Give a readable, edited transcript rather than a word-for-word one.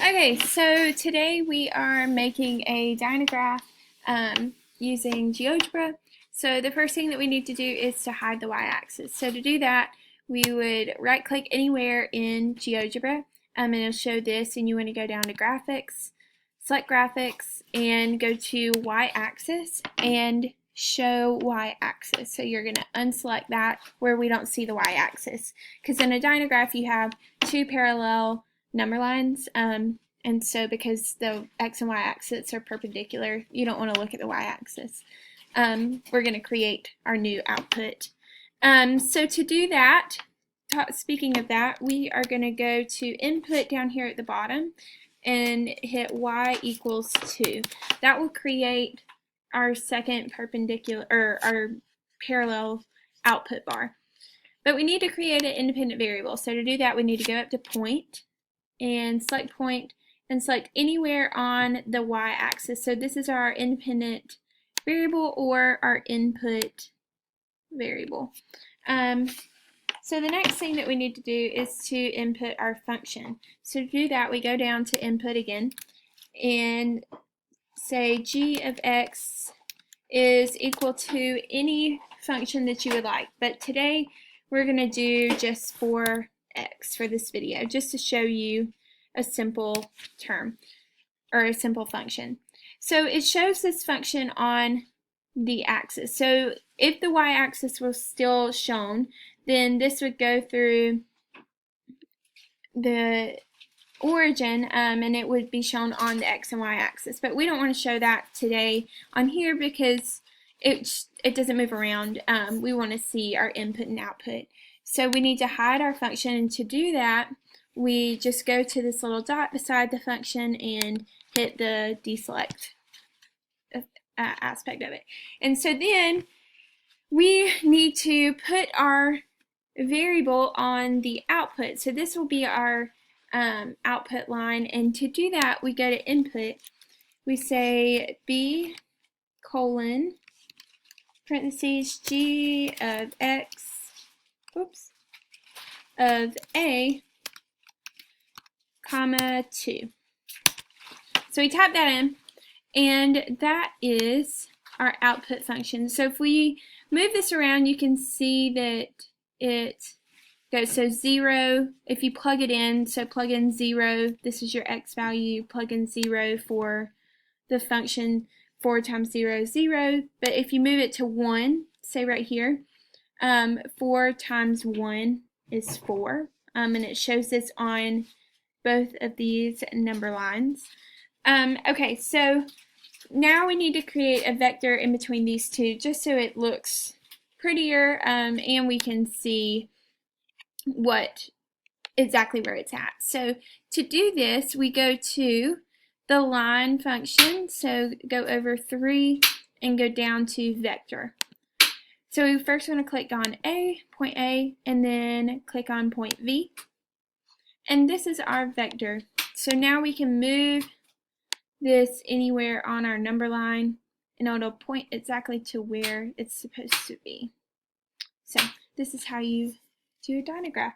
Okay, so today we are making a dynagraph using GeoGebra. So the first thing that we need to do is to hide the y-axis. So to do that, we would right-click anywhere in GeoGebra, and it'll show this, and you want to go down to Graphics, select Graphics, and go to Y-axis, and show y-axis. So you're going to unselect that where we don't see the y-axis, because in a dynagraph you have two parallel number lines, and so because the x and y axis are perpendicular, you don't want to look at the y axis. We're going to create our new output. So to do that, speaking of that, we are going to go to input down here at the bottom and hit y equals 2. That will create our second perpendicular, or our parallel output bar. But we need to create an independent variable. So to do that, we need to go up to point and select anywhere on the y-axis. So this is our independent variable or our input variable. So the next thing that we need to do is to input our function. So to do that, we go down to input again and say g of x is equal to any function that you would like. But today we're going to do just for x for this video, just to show you a simple term or a simple function. So it shows this function on the axis. So if the y-axis was still shown, then this would go through the origin, and it would be shown on the x and y axis. But we don't want to show that today on here because it doesn't move around. We want to see our input and output. So we need to hide our function, and to do that, we just go to this little dot beside the function and hit the deselect aspect of it. And so then we need to put our variable on the output. So this will be our output line, and to do that, we go to input, we say b colon parentheses g of x of a comma 2. So we type that in, and that is our output function. So if we move this around, you can see that it goes, so 0, if you plug it in, so plug in 0, this is your x value, plug in 0 for the function 4 times 0 is 0, but if you move it to 1, say right here, 4 times 1 is 4, and it shows this on both of these number lines. Okay, so now we need to create a vector in between these two just so it looks prettier, and we can see exactly where it's at. So to do this, we go to the line function, so go over 3 and go down to vector. So we first want to click on point A, and then click on point V. And this is our vector. So now we can move this anywhere on our number line, and it'll point exactly to where it's supposed to be. So this is how you do a dynagraph.